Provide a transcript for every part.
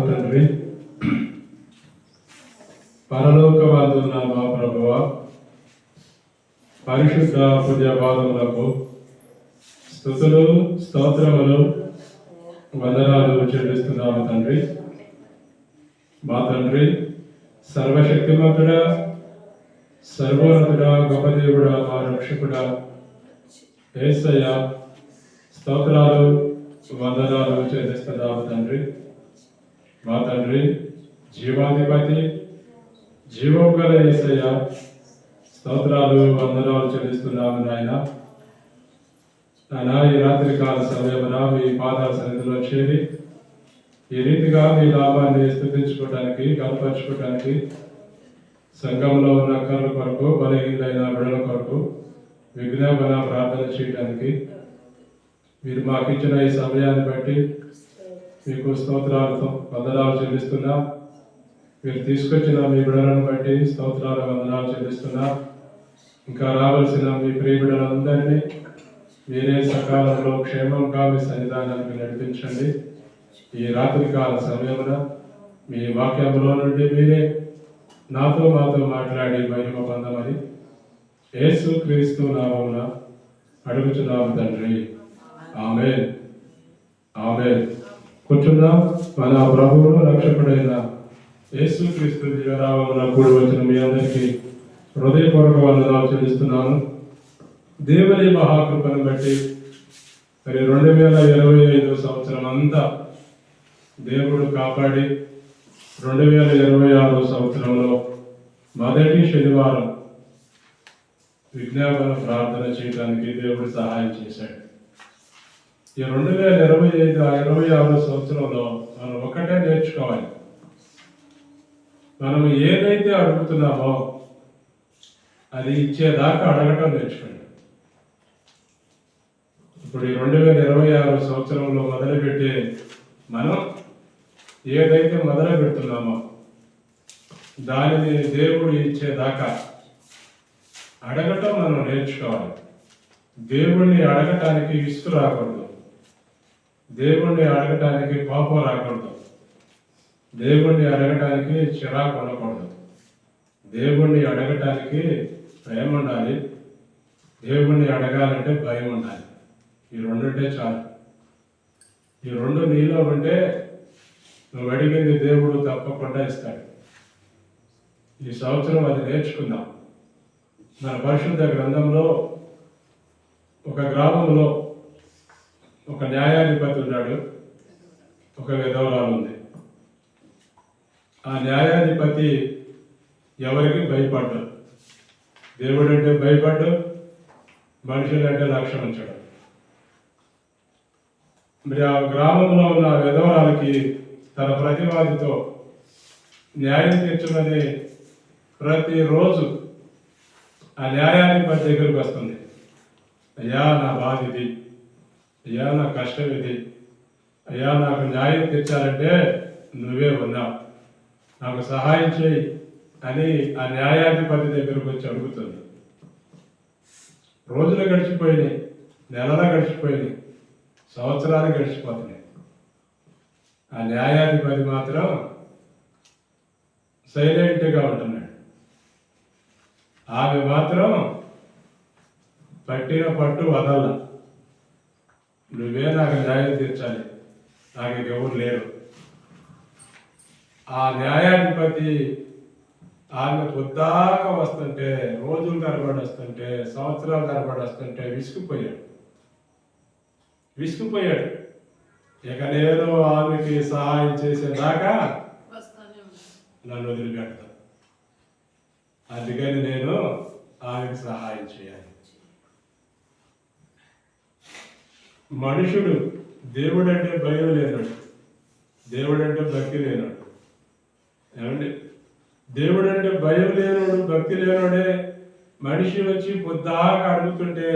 తండ్రి, పరలోకమందున్న మా ప్రభువా, పరిశుద్ధ పుణ్యపాదములకు స్తుతులు స్తోత్రములు వందనాలు చెల్లిస్తున్నాము తండ్రి. మా తండ్రి, సర్వశక్తిమంతుడా, సర్వోన్నతుడా, గొప్ప దేవుడా, మా రక్షకుడా యేసయ్య, స్తోత్రాలు వందనాలు చెల్లిస్తున్నాము తండ్రి. మా తండ్రి, జీవాధిపతి, జీవం గల యేసయ్య, స్తోత్రాలు వందనాలు చెల్లిస్తున్నాము నాయన. ఈ రాత్రి కాల సమయమున మీ పాదాల సన్నిధిలో చేరి ఈ రీతిగా మీ నామాన్ని స్తుతించుకోవడానికి, కనపరచుకోవడానికి, సంఘంలో ఉన్న అక్కర్ల కొరకు, బలహీనైన బిడ్డల కొరకు విజ్ఞాపన ప్రార్థన చేయడానికి మీరు మాకు ఇచ్చిన ఈ సమయాన్ని బట్టి మీకు స్తోత్రాలతో వందనాలు చెల్లిస్తున్నా. మీరు తీసుకొచ్చిన మీ బిడ్డలను బట్టి స్తోత్రాలు వందనాలు చెల్లిస్తున్నా. ఇంకా రావాల్సిన మీ ప్రియ బిడ్డలందరినీ మీరే సకాలంలో క్షేమంగా మీ సన్నిధానానికి నడిపించండి. ఈ రాత్రి కాల సమయమున మీ వాక్యంలో నుండి మీరే నాతో మాతో మాట్లాడి మహిమ పొందమని యేసు క్రీస్తు నామమున అడుగుచున్నాము తండ్రి. ఆమేన్, ఆమేన్. కూర్చుందాం. మన ప్రభువును రక్షకుడైన యేసు క్రీస్తు దివ్యనామమున కూడి వచ్చిన మీ అందరికీ హృదయపూర్వక వందనాలు చెల్లిస్తున్నాను. దేవుని మహాకృపను బట్టి మరి 2025 సంవత్సరం అంతా దేవుడు కాపాడి 2026 సంవత్సరంలో మొదటి శనివారం విజ్ఞాపన ప్రార్థన చేయడానికి దేవుడు సహాయం చేశాడు. ఈ 2025-26 సంవత్సరంలో మనం ఒకటే నేర్చుకోవాలి. మనం ఏదైతే అడుగుతున్నామో అది ఇచ్చేదాకా అడగటం నేర్చుకోండి. ఇప్పుడు ఈ 2026 సంవత్సరంలో మొదలుపెట్టే మనం ఏదైతే మొదలు పెడుతున్నామో దానిని దేవుడు ఇచ్చేదాకా అడగటం మనం నేర్చుకోవాలి. దేవుణ్ణి అడగటానికి విసుగు రాకూడదు, దేవుణ్ణి అడగటానికి కోపం రాకూడదు, దేవుణ్ణి అడగటానికి చిరాకు ఉండకూడదు. దేవుణ్ణి అడగటానికి ప్రేమ ఉండాలి, దేవుణ్ణి అడగాలంటే భయం ఉండాలి. ఈ రెండుంటే చాలు. ఈ రెండు నీలో ఉంటే నువ్వు అడిగింది దేవుడు తప్పకుండా ఇస్తాడు. ఈ సంవత్సరం అది నేర్చుకుందాం. మన పరిశుద్ధ గ్రంథంలో ఒక గ్రామంలో ఒక న్యాయాధిపతి ఉన్నాడు, ఒక విధవరాలు ఉంది. ఆ న్యాయాధిపతి ఎవరికి భయపడ్డు, దేవుడు అంటే భయపడ్డు, మనుషులంటే లక్ష్యం ఉంచాడు. మరి ఆ గ్రామంలో ఉన్న విధవరాలకి తన ప్రతివాదితో న్యాయం తీర్చమని ప్రతిరోజు ఆ న్యాయాధిపతి దగ్గరికి వస్తుంది. అయ్యా, నా బాధ ఇది, అయ్యా నా కష్టం ఇది, అయ్యా నాకు న్యాయం తీర్చాలంటే నువ్వే ఉన్నావు, నాకు సహాయం చేయి అని ఆ న్యాయాధిపతి దగ్గరకు వచ్చి అడుగుతుంది. రోజులు గడిచిపోయినాయి, నెలలు గడిచిపోయినాయి, సంవత్సరాలు గడిచిపోతున్నాయి. ఆ న్యాయాధిపతి మాత్రం సైలెంట్గా ఉంటున్నాడు. ఆమె మాత్రం పట్టిన పట్టు వదల, నువ్వే నాకు న్యాయం తీర్చాలి, నాకు ఎవరు లేరు. ఆ న్యాయాధిపతి ఆమె పొద్దాకా వస్తుంటే, రోజులు తరబడి వస్తుంటే, సంవత్సరాలు తరబడి వస్తుంటే విసుకుపోయాడు. ఇక నేను ఆమెకి సహాయం చేసేదాకా నన్ను వదిలిపెడతాను, అందుకని నేను ఆమెకు సహాయం చేయాలి. మనుషుడు దేవుడంటే భయం లేనాడు, దేవుడంటే భక్తి లేనాడు. ఏమండి, దేవుడంటే భయం లేనోడు, భక్తి లేనోడే మనిషి వచ్చి పొద్దాకా అడుగుతుంటే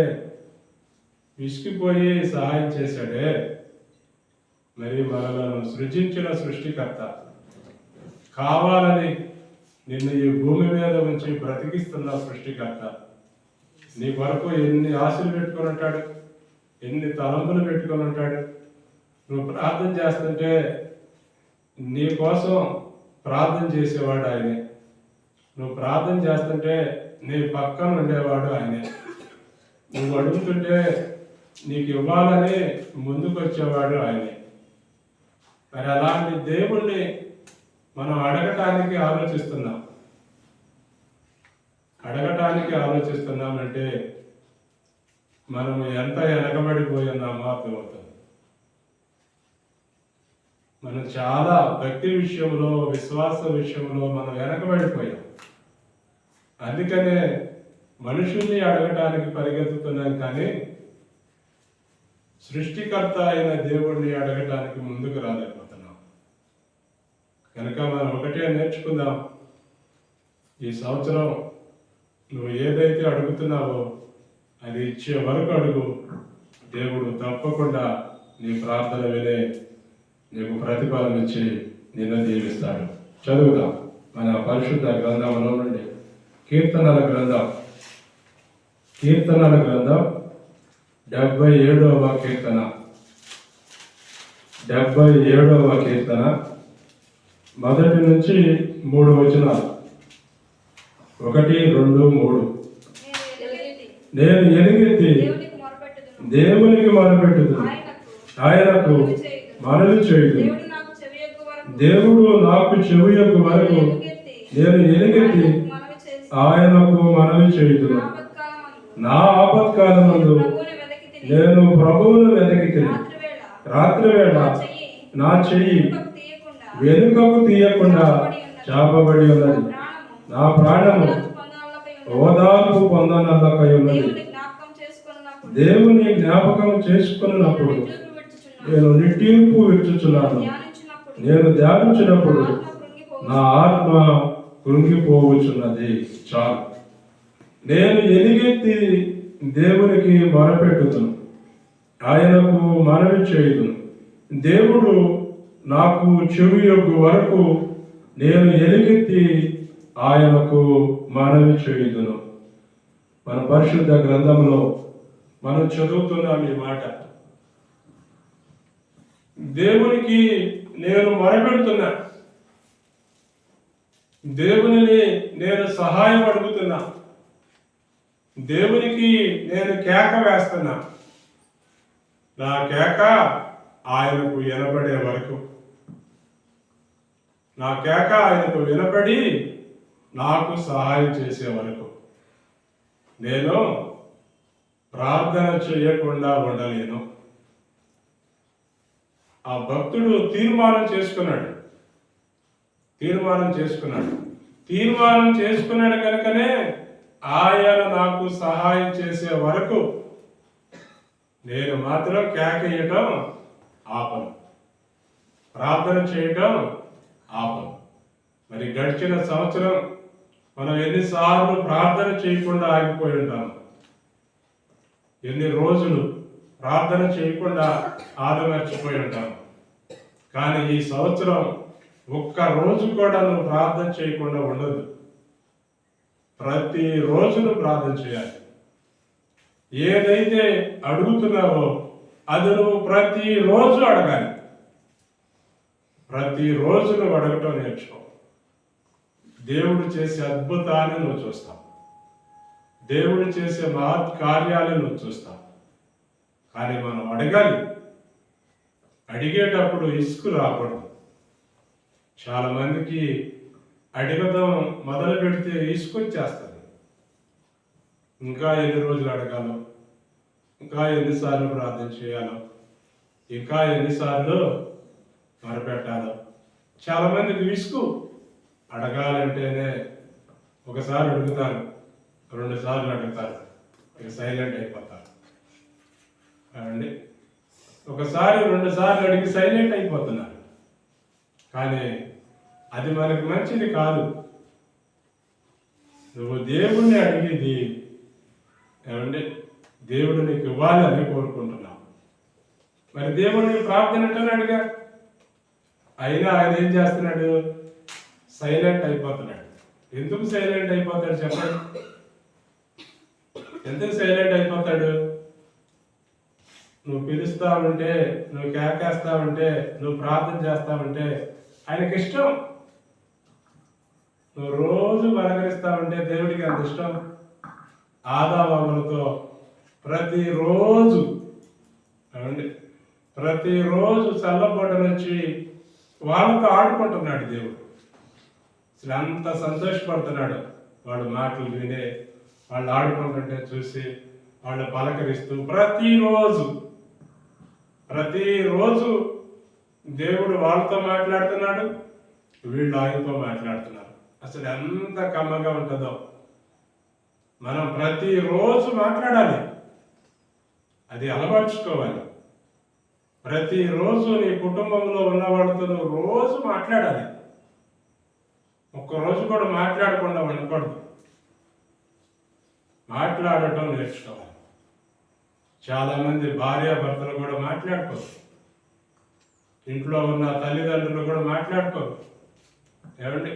విసిగిపోయి సహాయం చేశాడే. మరి మనలను సృజించిన సృష్టికర్త కావాలని నిన్ను ఈ భూమి మీద ఉంచి బ్రతికిస్తున్న సృష్టికర్త నీ కొరకు ఎన్ని ఆశలు పెట్టుకొని ఉంటాడు, ఎన్ని తలంపులు పెట్టుకొని ఉంటాడు. నువ్వు ప్రార్థన చేస్తుంటే నీ కోసం ప్రార్థన చేసేవాడు ఆయనే. నువ్వు ప్రార్థన చేస్తుంటే నీ పక్కన ఉండేవాడు ఆయనే. నువ్వు అడుగుతుంటే నీకు ఇవ్వాలని ముందుకు వచ్చేవాడు ఆయనే. మరి అలాంటి దేవుణ్ణి మనం అడగటానికి ఆలోచిస్తున్నామంటే మనం ఎంత వెనకబడిపోయి ఉన్నామో అర్థమవుతుంది. మనం చాలా భక్తి విషయంలో, విశ్వాస విషయంలో మనం వెనకబడిపోయాం. అందుకనే మనుషుల్ని అడగటానికి పరిగెత్తుతున్నాం, కానీ సృష్టికర్త అయిన దేవుణ్ణి అడగటానికి ముందుకు రాలేకపోతున్నాం. కనుక మనం ఒకటే నేర్చుకుందాం. ఈ సంవత్సరం నువ్వు ఏదైతే అడుగుతున్నావో అది ఇచ్చే వరకు అడుగు. దేవుడు తప్పకుండా నీ ప్రార్థన వినే నీకు ప్రతిఫలం ఇచ్చి నిన్ను దీవిస్తాడు. చదువుదాం మన పరిశుద్ధ గ్రంథంలో నుండి కీర్తనల గ్రంథం 77వ కీర్తన 77వ కీర్తన 1 నుంచి 3 వచనాలు. 1, 2, 3. నేను ఎలుగెత్తి దేవునికి మొరపెట్టుదును, ఆయనకు మనవి చేయుదును. దేవుడు నాకు చెవియొగ్గు వరకు నేను ఎలుగెత్తి ఆయనకు మనవి చేయుదును. నా ఆపత్కాలమందు నేను ప్రభువును వెతికితిని. రాత్రివేళ నా చెయ్యి వెనుకకు తీయకుండా చాపబడి ఉన్నది. నా ప్రాణము ఓదార్పు పొందనల్లకై ఉన్నది. దేవుని జ్ఞాపకం చేసుకున్నప్పుడు నేను నిట్టూర్పు విడుచుచున్నాను. నేను ధ్యానించినప్పుడు నా ఆత్మ కృంగిపోవచ్చున్నది. చాలు. నేను ఎలుగెత్తి దేవునికి మొరపెట్టుదును, ఆయనకు మనవి చేయుదును. దేవుడు నాకు చెవియొగ్గు వరకు నేను ఎలుగెత్తి ఆయనకు మనవి చేయుదును. మన పరిశుద్ధ గ్రంథంలో మనం చదువుతున్నాం ఈ మాట. దేవునికి నేను మొరపెడుతున్నా, దేవునిని నేను సహాయం అడుగుతున్నా, దేవునికి నేను కేక వేస్తున్నా. నా కేక ఆయనకు వినపడే వరకు, నా కేక ఆయనకు వినపడి నాకు సహాయం చేసే వరకు నేను ప్రార్థన చేయకుండా ఉండలేను. ఆ భక్తుడు తీర్మానం చేసుకున్నాడు కనుకనే ఆయన నాకు సహాయం చేసే వరకు నేను మాత్రం కేకేయటం ఆపను, ప్రార్థన చేయటం ఆపను. మరి గడిచిన సంవత్సరం మనం ఎన్నిసార్లు ప్రార్థన చేయకుండా ఆగిపోయి ఉంటాము, ఎన్ని రోజులు ప్రార్థన చేయకుండా ఆదమర్చిపోయి ఉంటాము. కానీ ఈ సంవత్సరం ఒక్క రోజు కూడా నువ్వు ప్రార్థన చేయకుండా ఉండదు. ప్రతి రోజు నువ్వు ప్రార్థన చేయాలి. ఏదైతే అడుగుతున్నావో అది నువ్వు ప్రతిరోజు అడగాలి. ప్రతిరోజు నువ్వు అడగటం నేర్చుకో. దేవుడు చేసే అద్భుతాన్ని నువ్వు చూస్తావు, దేవుడు చేసే మహత్ కార్యాలను నువ్వు చూస్తావు. కానీ మనం అడగాలి. అడిగేటప్పుడు ఇసుకు రాకూడదు. చాలా మందికి అడగడం మొదలు పెడితే ఇసుకొచ్చేస్తుంది. ఇంకా ఎన్ని రోజులు అడగాలో, ఇంకా ఎన్నిసార్లు ప్రార్థన చేయాలో, ఇంకా ఎన్నిసార్లు మొరపెట్టాలో. చాలా మందికి విసుగు. అడగాలంటేనే ఒకసారి అడుగుతారు, 2 సార్లు అడుగుతారు, ఇక సైలెంట్ అయిపోతారు. అండి, ఒకసారి 2 సార్లు అడిగి సైలెంట్ అయిపోతున్నారు. కానీ అది మనకు మంచిది కాదు. నువ్వు దేవుణ్ణి అడిగేది ఏమండి, దేవుడు నీకు ఇవ్వాలని కోరుకుంటున్నావు. మరి దేవుడిని ప్రార్థన అంటున్నాడుగా, అయినా ఆయన ఏం చేస్తున్నాడు? సైలెంట్ అయిపోతున్నాడు. ఎందుకు సైలెంట్ అయిపోతాడు చెప్పండి? ఎందుకు సైలెంట్ అయిపోతాడు? నువ్వు పిలుస్తా ఉంటే, నువ్వు కేకేస్తా ఉంటే, నువ్వు ప్రార్థన చేస్తా ఉంటే ఆయనకి ఇష్టం. నువ్వు రోజు పలకరిస్తావంటే దేవుడికి అంత ఇష్టం. ఆదాములతో ప్రతిరోజు చల్లబొట్టను వచ్చి వాళ్ళతో ఆడుకుంటున్నాడు దేవుడు. అసలు అంత సంతోషపడుతున్నాడు వాడు మాటలు వినే, వాళ్ళు ఆడుకుంటుంటే చూసి వాళ్ళు పలకరిస్తూ ప్రతిరోజు దేవుడు వాళ్ళతో మాట్లాడుతున్నాడు, వీళ్ళు ఆయనతో మాట్లాడుతున్నారు. అసలు ఎంత కమ్మగా ఉంటుందో. మనం ప్రతిరోజు మాట్లాడాలి, అది అలవర్చుకోవాలి. ప్రతిరోజు నీ కుటుంబంలో ఉన్న వాళ్ళతో నువ్వు రోజు మాట్లాడాలి. ఒక్కరోజు కూడా మాట్లాడకుండా ఉండకూడదు. మాట్లాడటం నేర్చుకోవాలి. చాలామంది భార్యాభర్తలు కూడా మాట్లాడుకోరు, ఇంట్లో ఉన్న తల్లిదండ్రులు కూడా మాట్లాడుకోరు, ఏమండి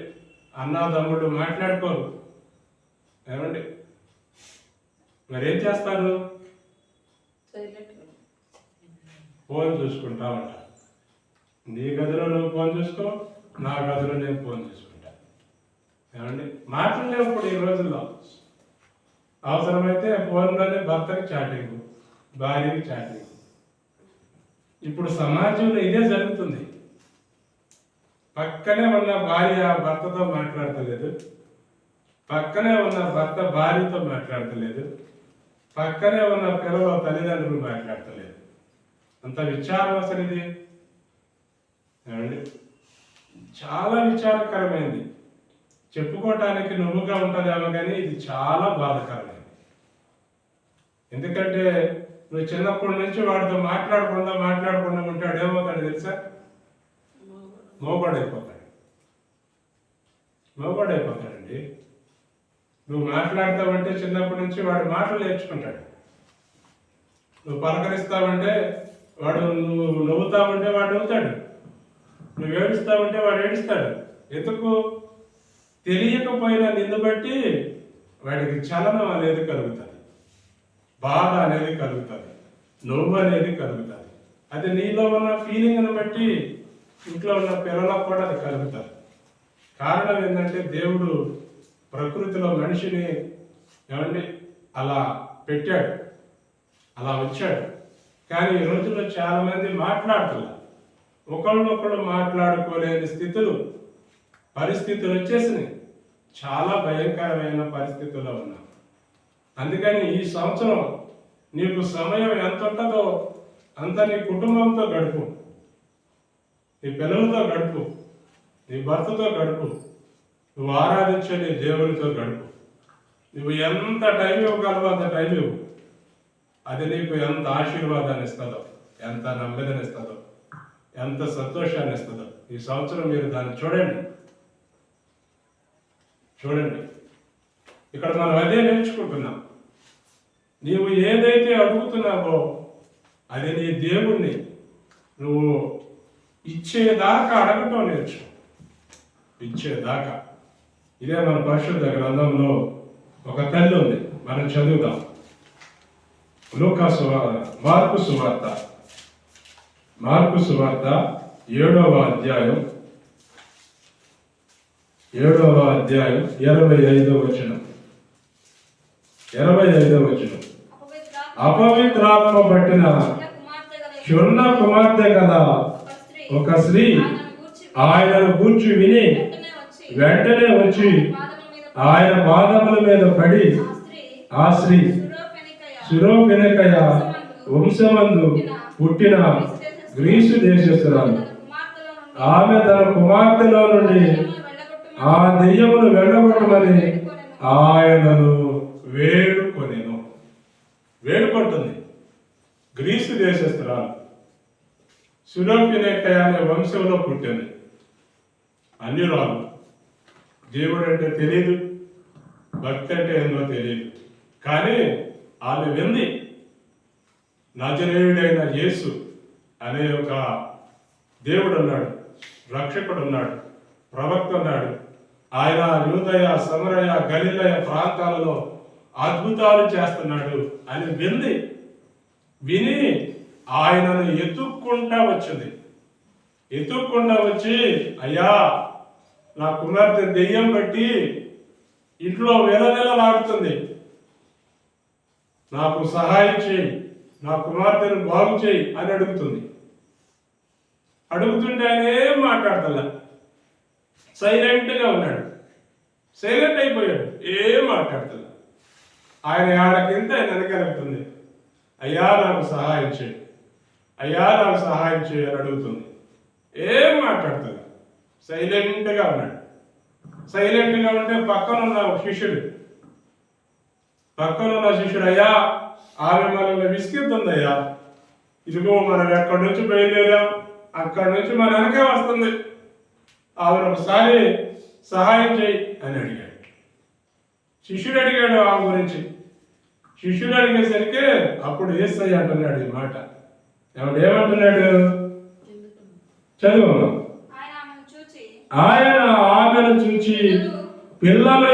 అన్నదమ్ముడు మాట్లాడుకోరు, ఏమండి మరేం చేస్తారు? ఫోన్ చూసుకుంటా ఉంటా. నీ గదిలో నువ్వు ఫోన్ చూసుకో, నా గదిలో నేను ఫోన్ చూసుకుంటా. ఏమండి మాటలు లేవు ఇప్పుడు ఈ రోజుల్లో. అవసరమైతే ఫోన్లోనే భర్తకి చాటింగ్, భార్యకి చాటింగ్. ఇప్పుడు సమాజంలో ఇదే జరుగుతుంది. పక్కనే ఉన్న భార్య భర్తతో మాట్లాడతలేదు, పక్కనే ఉన్న భర్త భార్యతో మాట్లాడతలేదు, పక్కనే ఉన్న పిల్లల తల్లిదండ్రులు మాట్లాడతలేదు. అంత విచారం అసలు ఇది. ఏమండి చాలా విచారకరమైంది. చెప్పుకోవటానికి నువ్వుగా ఉంటుందేమో కానీ ఇది చాలా బాధాకరమైంది. ఎందుకంటే నువ్వు చిన్నప్పటి నుంచి వాడితో మాట్లాడకుండా ఉంటాడు, ఏమవుతాడు తెలుసా? మోగోడైపోతాడండి. నువ్వు మాట్లాడతావంటే చిన్నప్పటి నుంచి వాడు మాటలు నేర్చుకుంటాడు. నువ్వు పలకరిస్తావంటే వాడు, నువ్వు నవ్వుతావంటే వాడు నవ్వుతాడు, నువ్వు ఏడుస్తావంటే వాడు ఏడుస్తాడు. ఎందుకు? తెలియకపోయినా నిన్ను బట్టి వాడికి చలనం అనేది కలుగుతుంది, బాధ అనేది కలుగుతుంది, నవ్వు అనేది కలుగుతుంది. అది నీలో ఉన్న ఫీలింగ్ని బట్టి ఇంట్లో ఉన్న పిల్లలకు కూడా అది కలుగుతుంది. కారణం ఏంటంటే దేవుడు ప్రకృతిలో మనిషిని ఏమండి అలా పెట్టాడు, అలా వచ్చాడు. కానీ ఈ రోజుల్లో చాలా మంది మాట్లాడుతున్నారు. ఒకళ్ళనొకళ్ళు మాట్లాడుకోలేని పరిస్థితులు వచ్చేసినాయి. చాలా భయంకరమైన పరిస్థితుల్లో ఉన్నాం. అందుకని ఈ సంవత్సరం నీకు సమయం ఎంత ఉంటుందో అంత నీ కుటుంబంతో గడుపు, నీ పిల్లలతో గడుపు, నీ భర్తతో గడుపు, నువ్వు ఆరాధించే నీ దేవునితో గడుపు. నువ్వు ఎంత టైం ఇవ్వగలవో అంత టైం ఇవ్వు. అది నీకు ఎంత ఆశీర్వాదాన్ని ఇస్తుందో, ఎంత నెమ్మదిని ఇస్తుందో, ఎంత సంతోషాన్ని ఇస్తుందో. ఈ సంవత్సరం మీరు దాన్ని చూడండి. ఇక్కడ మనం అదే నేర్చుకుంటున్నాం. నీవు ఏదైతే అడుగుతున్నావో అది నీ దేవుణ్ణి నువ్వు ఇచ్చేదాకా అడగటం నేర్చుకో. ఇచ్చేదాకా. ఇదే మన పరిశుద్ధ గ్రంథంలో ఒక తల్లి ఉంది, మనం చదువుదాం. మార్కు సువార్త 7వ అధ్యాయం 25వ వచనం. అపవిత్రాత్మ పట్టిన చున్న కుమార్తె కదా ఒక స్త్రీ ఆయనను గూర్చి విని వెంటనే వచ్చి ఆయన పాదముల మీద పడి, ఆ స్త్రీ సురోఫెనికయ వంశమందు పుట్టిన గ్రీసు దేశస్తురాలు. ఆమె తన కుమార్తెలో నుండి ఆ దెయ్యమును వెళ్ళగొట్టమని ఆయనను వేడుకుంటుంది. గ్రీసు దేశస్తురాలు, సురోఫెనికయ అనే వంశంలో పుట్టింది. అన్యురాలు. దేవుడు అంటే తెలియదు, భక్తి అంటే ఏందో తెలియదు. కానీ ఆమె వింది, నజరేయుడైన యేసు అనే ఒక దేవుడు ఉన్నాడు, రక్షకుడు ఉన్నాడు, ప్రవక్త ఉన్నాడు. ఆయన యూదయ, సమరయ, గలిలయ ప్రాంతాలలో అద్భుతాలు చేస్తున్నాడు అని విని ఆయనను ఎత్తుక్కుంటా వచ్చింది. ఎత్తుక్కుండా వచ్చి, అయ్యా నా కుమార్తె దెయ్యం బట్టి ఇంట్లో వెలవెలలాడుతుంది, నాకు సహాయం చేయి, నా కుమార్తెను బాగు చేయి అని అడుగుతుంది. అడుగుతుంటే ఆయన ఏం మాట్లాడతలా, సైలెంట్గా ఉన్నాడు. సైలెంట్ అయిపోయాడు, ఏం మాట్లాడతలా. ఆయన ఆడకింత ఆయన వెనకలుగుతుంది, అయ్యా నాకు సహాయం చేయి, అయ్యా నాకు సహాయం చేయి అని అడుగుతుంది. ఏం మాట్లాడుతుంది, సైలెంట్గా ఉన్నాడు. సైలెంట్గా ఉంటే పక్కనున్న శిష్యుడు అయ్యా ఆమె మనల్ని విసిగిస్తుందయ్యా, ఇదిగో మనం ఎక్కడి నుంచి బయలుదేరాం అక్కడి నుంచి మన వెనకే వస్తుంది, ఆమె ఒకసారి సహాయం చేయి అని అడిగాడు. శిష్యుడు అడిగాడు ఆమె గురించి. శిష్యుడు అడిగేసరికి అప్పుడు యేసయ్య అంటున్నాడు ఈ మాట. ఏమంటున్నాడు చదువు. ఆయన ఆమెను చూచి పిల్లలు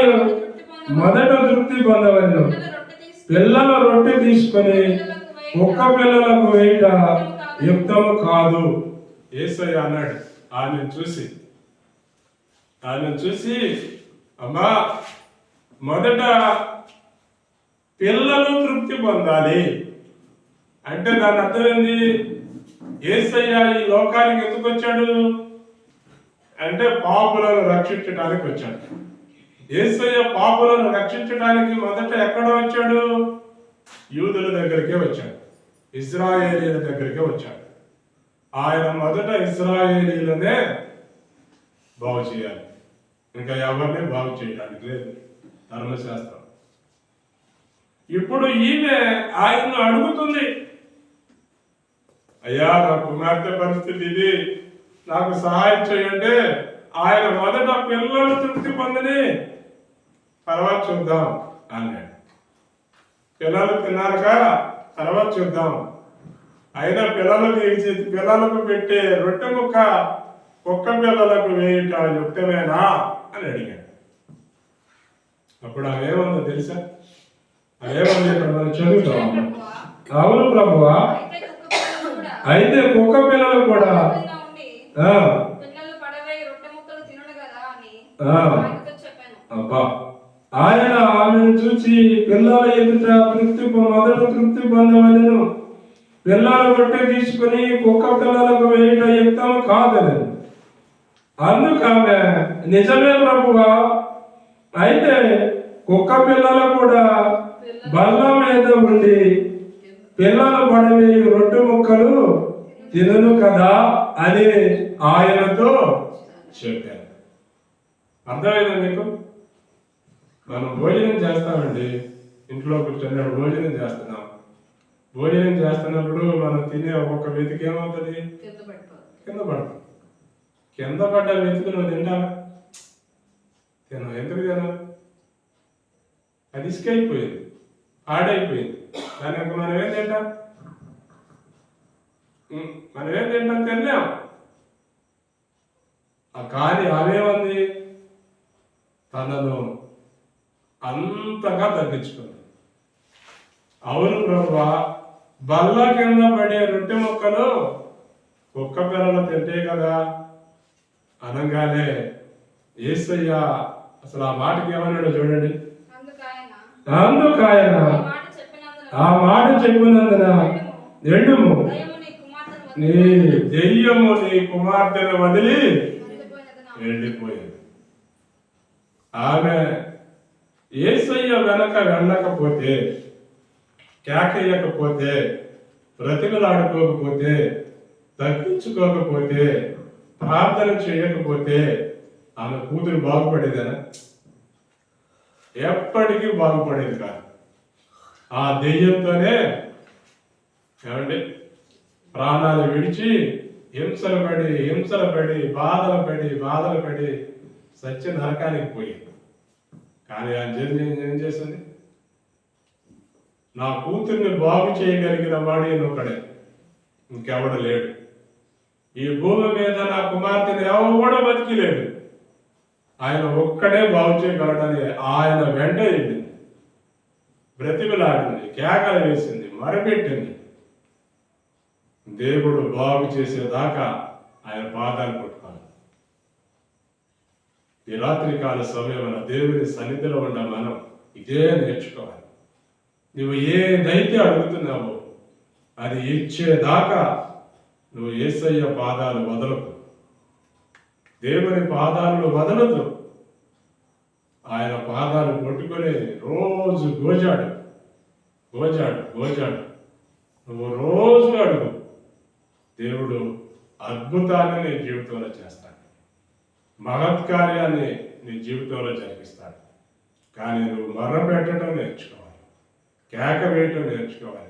మొదట తృప్తి పొందవలను, పిల్లల రొట్టె తీసుకొని కుక్క పిల్లలకు వేయట యుక్తము కాదు. యేసయ్య అన్నాడు ఆమెను చూసి అమ్మా మొదట పిల్లలు తృప్తి పొందాలి అంటే దాని అర్థం ఏంది? యేసయ్య ఈ లోకానికి ఎందుకు వచ్చాడు అంటే పాపులను రక్షించడానికి వచ్చాడు. యేసయ్య పాపులను రక్షించడానికి మొదట ఎక్కడ వచ్చాడు? యూదుల దగ్గరికే వచ్చాడు, ఇశ్రాయేలీల దగ్గరికే వచ్చాడు. ఆయన మొదట ఇశ్రాయేలీలనే బాగు చేయాలి, ఇంకా ఎవరిని బాగు చేయడానికి లేదు ధర్మశాస్త్రం. ఇప్పుడు ఈమె ఆయన్ను అడుగుతుంది, అయ్యా నా కుమార్తె పరిస్థితి ఇది, నాకు సహాయం చేయండి. ఆయన మొదట పిల్లలు తృప్తి పొందని తర్వాత చూద్దాం అన్నాడు. పిల్లలు తిన్నారుగా తర్వాత చూద్దాం. అయినా పిల్లలకు పెట్టే రొట్టె ముక్క కుక్క పిల్లలకు వేయట యుక్తమేనా అని అడిగాడు. అప్పుడు అవేమందో తెలుసా? అవేమంది ఇక్కడ మనం చదువుతాం. అవును ప్రభువా, అయితే కుక్క పిల్లలు కూడా అబ్బా. ఆయన ఆమెను చూసి పిల్లల ఎదుట మొదట తృప్తి పొందవలెను, పిల్లల రొట్టె తీసుకుని కుక్క పిల్లలకు వేయట యుక్తం కాదని. అందుకు ఆమె నిజమే ప్రభువా, అయితే కుక్క పిల్లలు కూడా బల్ల మీద ఉండి పిల్లలు పడవేయి రొట్టె ముక్కలు తినను కదా అని ఆయనతో చెప్పారు. అర్థమైందా మీకు? మనం భోజనం చేస్తామండి, ఇంట్లో కూర్చొని భోజనం చేస్తున్నాం. భోజనం చేస్తున్నప్పుడు మనం తినే ఒక్కొక్క వెతికి ఏమవుతుంది? కింద పడతాం. కింద పడ్డ వెతుకు నువ్వు తింటావా? తినవు. ఎందుకు తినవు? అది ఇసుకైపోయింది, ఆడైపోయింది. దానికి మనం ఏం తింటాం? తినలేం. కానీ అవేమంది? తనను అంతగా తగ్గించుకుంది. అవును ప్రభువా, బల్ల కింద పడే రొట్టె ముక్కలు కుక్క పిల్లలు తింటే కదా అనగానే యేసయ్య అసలు ఆ మాటకి ఏమన్నాడో చూడండి. అందుకు ఆయన ఆ మాట చెప్పినందున ఎండుము, నీ దెయ్యము నీ కుమార్తెను వదిలి వెళ్ళిపోయింది. ఆమె యేసయ్య వెనక వెళ్ళకపోతే, కేకయ్యకపోతే, బ్రతిమలాడుకోకపోతే, తగ్గించుకోకపోతే, ప్రార్థన చేయకపోతే ఆమె కూతురు బాగుపడేదేనా? ఎప్పటికీ బాగుపడేది కాదు. ఆ దెయ్యంతోనే ఏమండి ప్రాణాలు విడిచి హింసలు పడి బాధలు పడి సత్య నరకానికి పోయింది. కానీ ఆ ఏం చేస్తుంది? నా కూతుర్ని బాగు చేయగలిగిన వాడు ఈయనొక్కడే, ఇంకెవడు లేడు. ఈ భూమి మీద నా కుమార్తెని ఎవడు బతికి లేడు, ఆయన ఒక్కడే బాగు చేయగలడని ఆయన వెంట వెళ్ళింది, బ్రతిమలాడింది, కేకలు వేసింది, మరపెట్టింది. దేవుడు బాగు చేసేదాకా ఆయన పాదాలు పట్టుకోవాలి. ఈ రాత్రికాల సమయమున దేవుని సన్నిధిలో ఉన్న మనం ఇదే నేర్చుకోవాలి. నువ్వు ఏదైతే అడుగుతున్నావో అది ఇచ్చేదాకా నువ్వు యేసయ్య పాదాలు వదలకు, దేవుని పాదాలను వదలదు. ఆయన పాదాలు పట్టుకొని రోజు గోజాడు. నువ్వు రోజు అడుగు, దేవుడు అద్భుతాన్ని నీ జీవితంలో చేస్తాడు, మహత్కార్యాన్ని నీ జీవితంలో జరిగిస్తాడు. కానీ నువ్వు మొర్రపెట్టడం నేర్చుకోవాలి, కేక వేయటం నేర్చుకోవాలి.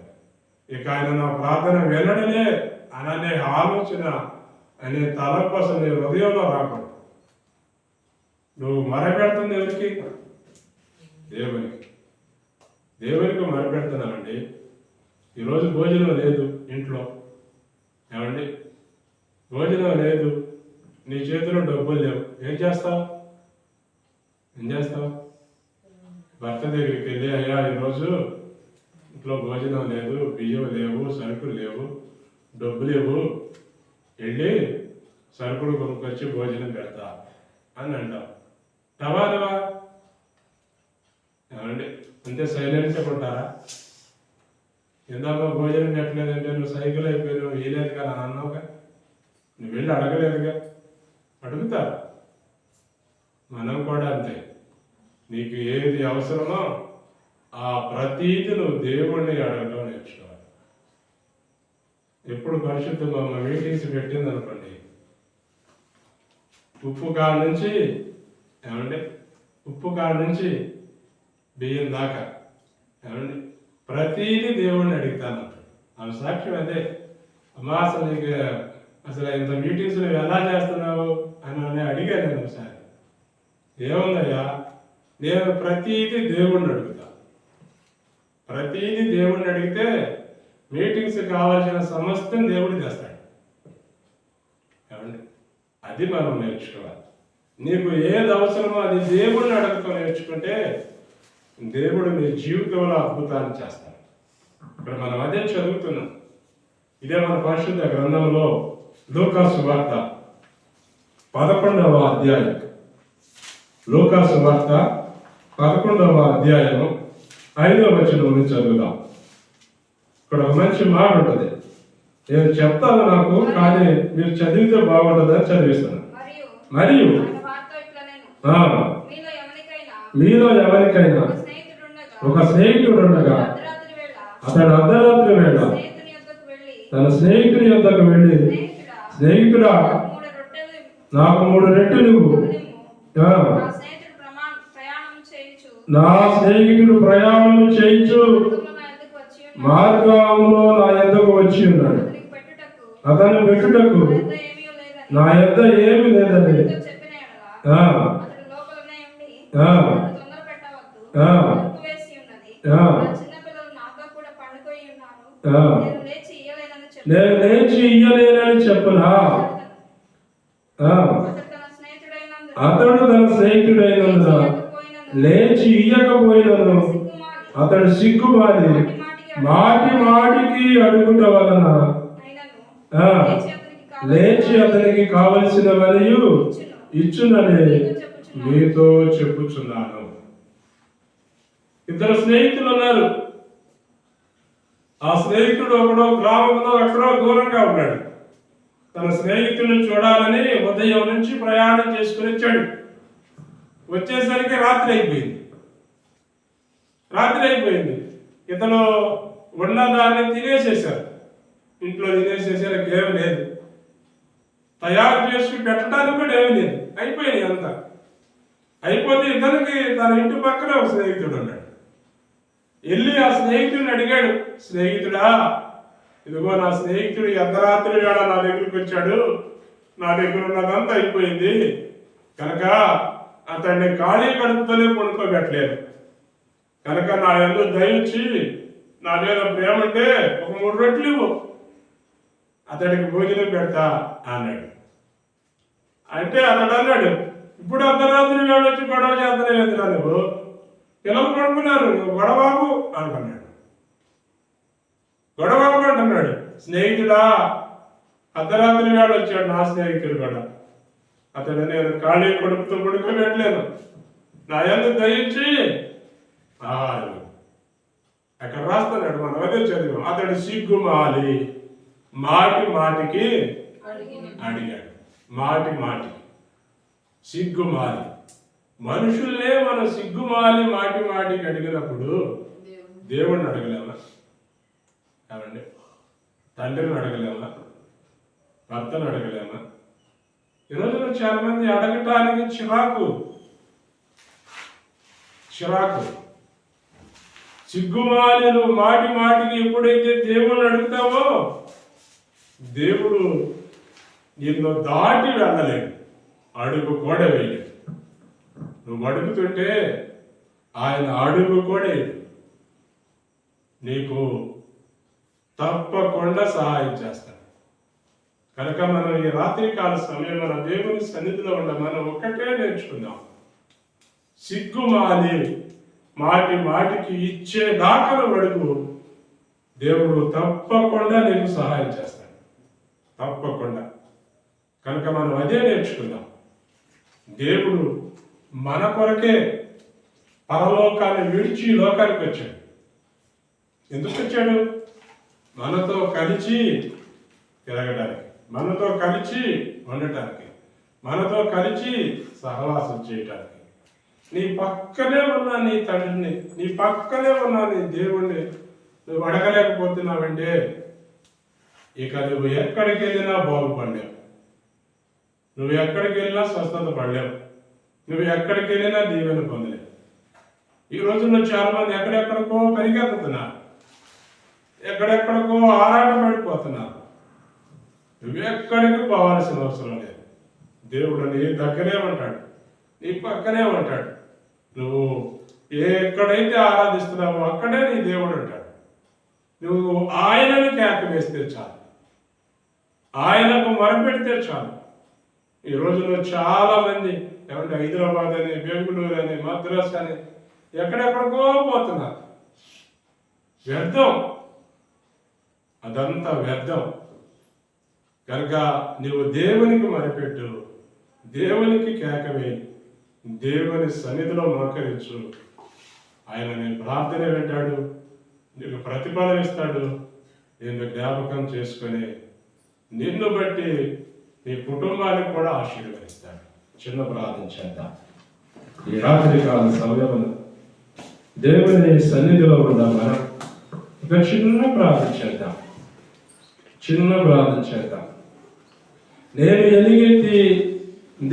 ఇక ఆయన నా ప్రార్థన వినడలే అనే ఆలోచన అనే తలంపు అసలు నీ హృదయంలో రాకూడదు. నువ్వు మొరపెడుతుంది ఎవరికి? దేవునికి మొరపెడుతున్నామండి. ఈరోజు భోజనం లేదు ఇంట్లో, ఏమండి? భోజనం లేదు, నీ చేతిలో డబ్బులు లేవు, ఏం చేస్తావు? భర్త దగ్గరికి వెళ్ళి, అయ్యా ఈరోజు ఇంట్లో భోజనం లేదు, బియ్యం లేవు, సరుకులు లేవు, డబ్బులు లేవు, వెళ్ళి సరుకులు కొనుక్కొచ్చి భోజనం పెడతా అని అంటావు. టవాలవా? ఏమండి? అంతే సైలెంట్గా ఉంటారా? ఇందాక భోజనం పెట్టలేదంటే నువ్వు సైకిల్ అయిపోయావు, వేయలేదు కదా అన్నావుగా, నువ్వు వెళ్ళి అడగలేదుగా. అడుగుతా. మనం కూడా అంతే. నీకు ఏది అవసరమో ఆ ప్రతీది నువ్వు దేవుణ్ణి అడగటం నేర్చుకోవాలి. ఎప్పుడు పరిశుద్ధంగా మీటింగ్స్ పెట్టింది అనుకోండి, ఉప్పు కాడ నుంచి, ఏమండి, ఉప్పు కాడ నుంచి బియ్యం దాకా, ఏమండి, ప్రతీది దేవుణ్ణి అడుగుతాను. ఆమె సాక్ష్యం అదే. అమ్మా అసలు నీకు అసలు ఇంత మీటింగ్స్ నువ్వు ఎలా చేస్తున్నావు అని అడిగాను నేను ఒకసారి. ఏముందయ్యా, నేను ప్రతీది దేవుణ్ణి అడుగుతా. ప్రతీది దేవుణ్ణి అడిగితే మీటింగ్స్ కావాల్సిన సమస్తం దేవుడు చేస్తాడు. ఏమండి? అది మనం నేర్చుకోవాలి. నీకు ఏది అవసరమో అది దేవుణ్ణి అడుగుతూ నేర్చుకుంటే దేవుడు నీ జీవితంలో అద్భుతాన్ని చేస్తాడు. ఇక్కడ మనం అదే చదువుతున్నాం. ఇదే మన పరిశుద్ధ గ్రంథంలో లూకా సువార్త 11వ అధ్యాయం. లూకా సువార్త 11వ అధ్యాయం 5వ వచనం నుంచి చదువుదాం. ఇక్కడ ఒక మంచి మాట ఉంటుంది. నేను చెప్తాను నాకు, కానీ మీరు చదివితే బాగుంటుందని చదివిస్తాను. మరియు మీలో ఎవరికైనా ఒక స్నేహితుడు ఉండగా అతడు అర్ధరాత్రి వేళ తన స్నేహితుని యొద్దకు వెళ్ళి, స్నేహితుడా నాకు 3 రొట్టెలు ఇవ్వు, నా స్నేహితుడు ప్రయాణం చేయించు మార్గంలో నా యొద్దకు వచ్చి ఉన్నాడు, అతను పెట్టుటకు నా యొద్ద ఏమీ లేదని నేను లేచి ఇయ్యలేనని చెప్పునా? అతడు తన స్నేహితుడైనందున లేచి ఇయ్యకపోయినను అతడు సిగ్గుమాలి మాటికి అడుగుట వలన లేచి అతనికి కావలసినవన్నీ ఇచ్చునని మీతో చెప్పుచున్నాను. 2 స్నేహితులు ఉన్నారు. ఆ స్నేహితుడు ఒకడో గ్రామంలో ఎక్కడో దూరంగా ఉన్నాడు. తన స్నేహితుడిని చూడాలని ఉదయం నుంచి ప్రయాణం చేసుకుని వచ్చాడు. వచ్చేసరికి రాత్రి అయిపోయింది. ఇతను ఉన్నదాన్ని తినేసేశారు, ఇంట్లో తినేసేసారు. ఏమి లేదు, తయారు చేసి పెట్టడానికి కూడా ఏమి లేదు, అయిపోయింది అంతా. అయిపోతే ఇతనికి తన ఇంటి పక్కన ఒక స్నేహితుడు ఉన్నాడు. వెళ్ళి ఆ స్నేహితుడిని అడిగాడు, స్నేహితుడా, ఇదిగో నా స్నేహితుడు అర్ధరాత్రి వేళ నా దగ్గరికి వచ్చాడు, నా దగ్గర ఉన్నదంతా అయిపోయింది కనుక అతన్ని ఖాళీ కడుపుతోనే పడుకోబెట్టలేదు కనుక నా యందు దయించి నా మీద ప్రేమ అంటే ఒక 3 రొట్టెలు ఇవ్వు, అతడికి భోజనం పెడతా అన్నాడు. అంటే అతడు అన్నాడు, ఇప్పుడు అర్ధరాత్రి వేళ వచ్చి గొడవ చేస్తానే వెళ్తున్నా, నువ్వు పిల్లలు పడుకున్నారు, నువ్వు గొడవబాబు అనుకున్నాడు. గొడవబాబు అంటున్నాడు. స్నేహితుడా, అర్ధరాత్రి వేళ వచ్చాడు నా స్నేహితుడు కూడా. అతడు నేను ఖాళీ కొడుకుతో పడుకోబెట్టలేను, నా యందు దయించి ఆహారం. అక్కడ రాస్తున్నాడు, మనం అదే చదివాం. అతడు సిగ్గుమాలి మాటి మాటికి అడిగాడు. మాటి మాటికి సిగ్గుమాలి. మనుషుల్నే మనం సిగ్గుమాలి మాటి మాటికి అడిగినప్పుడు దేవుణ్ణి అడగలేమా? ఏమండి, తండ్రిని అడగలేమా? భర్తను అడగలేమా? ఈ రోజున చాలా మంది అడగటానికి చిరాకు. సిగ్గుమాలి నువ్వు మాటి మాటికి ఎప్పుడైతే దేవుణ్ణి అడుగుతావో దేవుడు నిన్ను దాటి వెళ్ళలేడు, అడుగు కూడా వేయడు. నువ్వు అడుగుతుంటే ఆయన అడుగు కూడా వేయడు. నీకు తప్పకుండా సహాయం చేస్తాడు. కనుక మనం ఈ రాత్రికాల సమయం మన దేవుని సన్నిధిలో ఉండ మనం ఒక్కటే నేర్చుకుందాం. సిగ్గుమాలి మాటి మాటికి ఇచ్చే దాఖలు అడుగు, దేవుడు తప్పకుండా నీకు సహాయం చేస్తాడు, తప్పకుండా. కనుక మనం అదే నేర్చుకుందాం. దేవుడు మన కొరకే పరలోకాన్ని విడిచి లోకానికి వచ్చాడు. ఎందుకు వచ్చాడు? మనతో కలిసి తిరగడానికి, మనతో కలిసి ఉండటానికి, మనతో కలిసి సహవాసం చేయటానికి. నీ పక్కనే ఉన్న నీ తండ్రిని, నీ పక్కనే ఉన్న నీ దేవుణ్ణి నువ్వు అడగలేకపోతున్నావంటే ఇక నువ్వు ఎక్కడికి వెళ్ళినా బాగుపడలేవు, నువ్వు ఎక్కడికి వెళ్ళినా స్వస్థత పడలేవు, నువ్వు ఎక్కడికి వెళ్ళినా దీవెన పొందలేవు. ఈ రోజుల్లో చాలా మంది ఎక్కడెక్కడికో పరిగెత్తుతున్నారు, ఎక్కడెక్కడికో ఆరాట పడిపోతున్నారు. నువ్వు ఎక్కడికి పోవాల్సిన అవసరం లేదు. దేవుడు నీ దగ్గరే ఉంటాడు, నీ పక్కనే ఉంటాడు. నువ్వు ఎక్కడైతే ఆరాధిస్తున్నావో అక్కడే నీ దేవుడు ఉంటాడు. నువ్వు ఆయనను కేక వేస్తే చాలు, ఆయనకు మొరపెడితే చాలు. ఈ రోజుల్లో చాలా మంది ఏమంటే హైదరాబాద్ అని, బెంగళూరు అని, మద్రాస్ అని ఎక్కడెక్కడికో పోతున్నారు. వ్యర్థం, అదంతా వ్యర్థం. కనుక నువ్వు దేవునికి మొరపెట్టు, దేవునికి కేకవే, దేవుని సన్నిధిలో మోకరించు. ఆయన నీ ప్రార్థన వింటాడు, నీకు ప్రతిఫలం ఇస్తాడు. నిన్ను జ్ఞాపకం చేసుకొని నిన్ను బట్టి నీ కుటుంబానికి కూడా ఆశీర్వదిస్తాడు. చిన్న ప్రార్థన చేద్దాం. ఈ రాత్రి కాల సమయంలో దేవుని సన్నిధిలో ఉన్న మనం ఒక చిన్న ప్రార్థన చేద్దాం. నేను ఎలుగెత్తి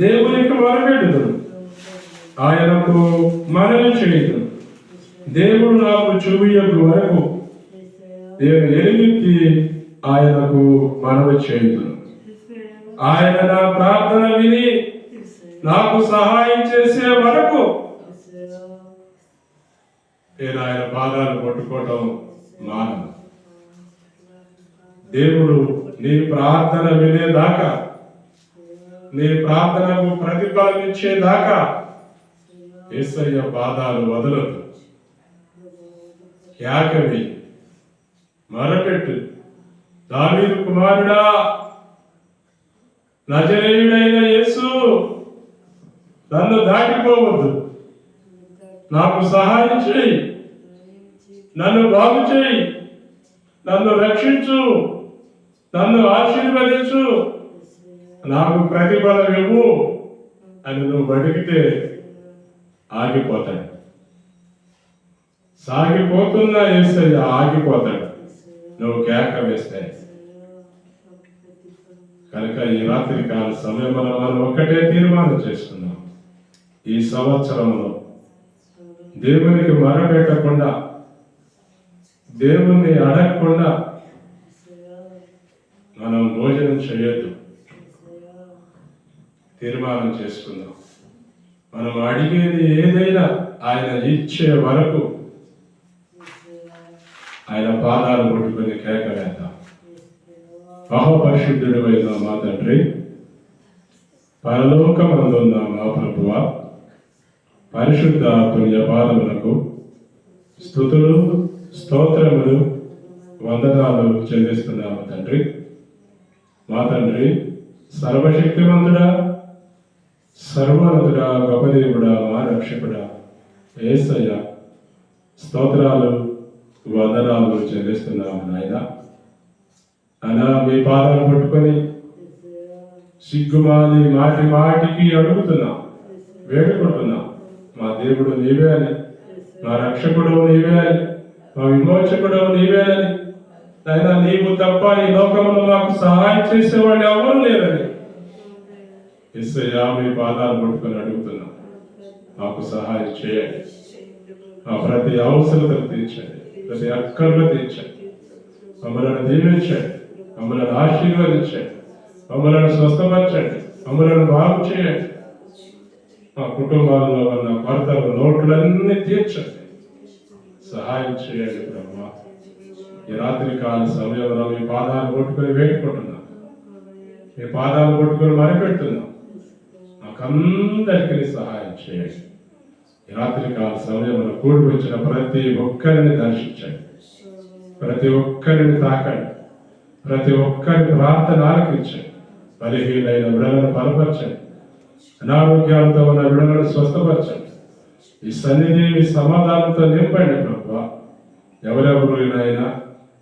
దేవునికి మొరపెట్టును, ఆయనకు మనవి చేయదు. దేవుడు నాకు చూపియకు వరకు నేను ఎలుగెత్తి ఆయనకు మనవి చేయదు. ఆయన నా ప్రార్థన విని నాకు సహాయం చేసే వరకు నేను ఆయన పాదాలు పట్టుకోవటం మానను. దేవుడు నీ ప్రార్థన వినేదాకా, నీ ప్రార్థనకు ప్రతిఫలం ఇచ్చేదాకా యేసయ్య పాదాలు వదలదు. కేకవి, మొరపెట్టు. దావీదు కుమారుడా, నజరేయుడైన యేసు, నన్ను దాటిపోవద్దు, నాకు సహాయం చేయి, నన్ను బాగు చేయి, నన్ను రక్షించు, నన్ను ఆశీర్వదించు, నాకు ప్రతిఫలం ఇవ్వు అని నువ్వు అడిగితే ఆగిపోతాడు. సాగిపోతున్న యేసయ్య ఆగిపోతాడు నువ్వు కేక వేస్తే. కనుక ఈ రాత్రి కాల సమయంలో మనం ఒక్కటే తీర్మానం చేసుకున్నాం. ఈ సంవత్సరంలో దేవునికి మొరపెట్టకుండా, దేవుణ్ణి అడగకుండా మనం భోజనం చేయొద్దు. తీర్మానం చేసుకుందాం. మనం అడిగేది ఏదైనా ఆయన ఇచ్చే వరకు ఆయన పాదాలు పట్టుకుని కేక వేద్దాం. మహాపరిశుద్ధుడు అయిన మా తండ్రి, పరలోకమందున్న మా ప్రభువా, పరిశుద్ధ పుణ్యపాదములకు స్తుతులు, స్తోత్రములు, వందనాలు చెల్లిస్తున్నాము తండ్రి. మా తండ్రి, సర్వశక్తిమంతుడా, సర్వోన్నతుడా, గొప్ప దేవుడా, మా రక్షకుడా, యేసయ్య, స్తోత్రాలు వందనాలు చెల్లిస్తున్నాము నాయన. అలా మీ పాదాలు పట్టుకొని సిగ్గుమాలి మాటి మాటికి అడుగుతున్నాం, వేడుకుంటున్నాం. మా దేవుడు నీవే అని, మా రక్షకుడు నీవే అని, మా విమోచకుడు నీవే అని, అయినా నీవు తప్ప ఈ లోకంలో మాకు సహాయం చేసేవాళ్ళు ఎవరు లేరని యేసయ్యా మీ పాదాలు పట్టుకొని అడుగుతున్నాం. మాకు సహాయం చేయండి. మా ప్రతి అవసరతలు తీర్చండి, ప్రతి అక్కర్లు తీర్చండి. మమ్మల్ని దీవించండి, మమ్మల్ని ఆశీర్వదించండి, మమ్మల్ని స్వస్థపరచండి, మమ్మల్ని బాగు చేయండి. మా కుటుంబాల్లో ఉన్న కొరతలు లోట్లన్నీ తీర్చండి, సహాయం చేయండి బ్రహ్మ. ఈ రాత్రి కాల సమయంలో మీ పాదాలు కొట్టుకొని వేడుకుంటున్నాం, మీ పాదాలు కొట్టుకొని మరిపెడుతున్నాం. మాకందరికీ సహాయం చేయండి. ఈ రాత్రి కాల సమయంలో కూడి వచ్చిన ప్రతి ఒక్కరిని దర్శించండి, ప్రతి ఒక్కరిని తాకండి, ప్రతి ఒక్కరి ప్రార్థన ఆలకించండి. బలహీనైన విడలను బలపరచండి, అనారోగ్యాలతో ఉన్న విడలను స్వస్థపరచండి. ఈ సన్నిధి మీ సమాధానంతో నింపండి ప్రభువా. ఎవరెవరైనా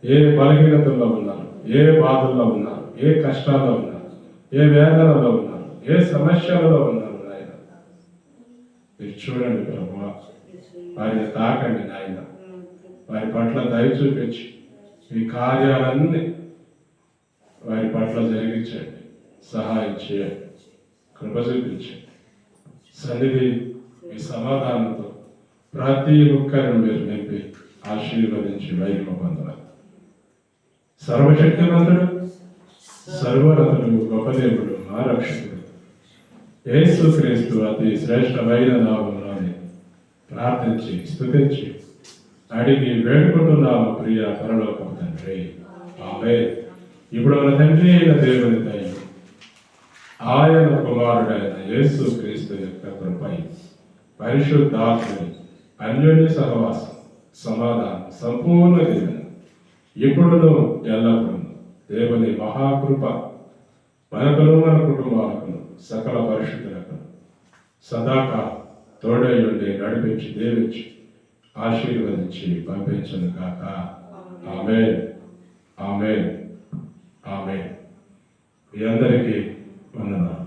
ఏ బలహీనతల్లో ఉన్నారు, ఏ బాధల్లో ఉన్నారు, ఏ కష్టాల్లో ఉన్నారు, ఏ వేదనలో ఉన్నారు, ఏ సమస్యలలో ఉన్నారు నాయన, మీరు చూడండి ప్రభువా. వారిని తాకండి నాయన, వారి పట్ల దయ చూపించి మీ కార్యాలన్నీ వారి పట్ల జరిగించండి, సహాయం చేయండి, కృప చూపించండి. సన్నిధి మీ సమాధానంతో ప్రతి ఒక్కరిని మీరు నింపి ఆశీర్వదించి వైపు పొందాలి. సర్వశక్తిమంతుడు, సర్వోన్నతుడు, గొప్ప దేవుడు, మా రక్షకుడు యేసుక్రీస్తు అతి శ్రేష్టమైన నామములోనే ప్రార్థించి స్తుతించి అడిగి వేడుకుంటున్నాము ప్రియ పరలోకపు తండ్రి, ఆమేన్. ఇప్పుడు మన తండ్రి అయిన దేవుని దయ, ఆయన కుమారుడైన యేసుక్రీస్తు యొక్క కృపై, పరిశుద్ధాత్మని అన్యోన్య సహవాసం, సమాధానం, సంపూర్ణ దీవెన ఇప్పుడును ఎల్లప్పుడూ దేవుని మహాకృప మనకును మన కుటుంబాలకు సకల పరిశుద్ధులకు సదాకాలం తోడై ఉండి నడిపించి దీవించి ఆశీర్వదించి పంపించను కాక. ఆమేన్, ఆమేన్, ఆమేన్. మీ అందరికీ వందనాలు.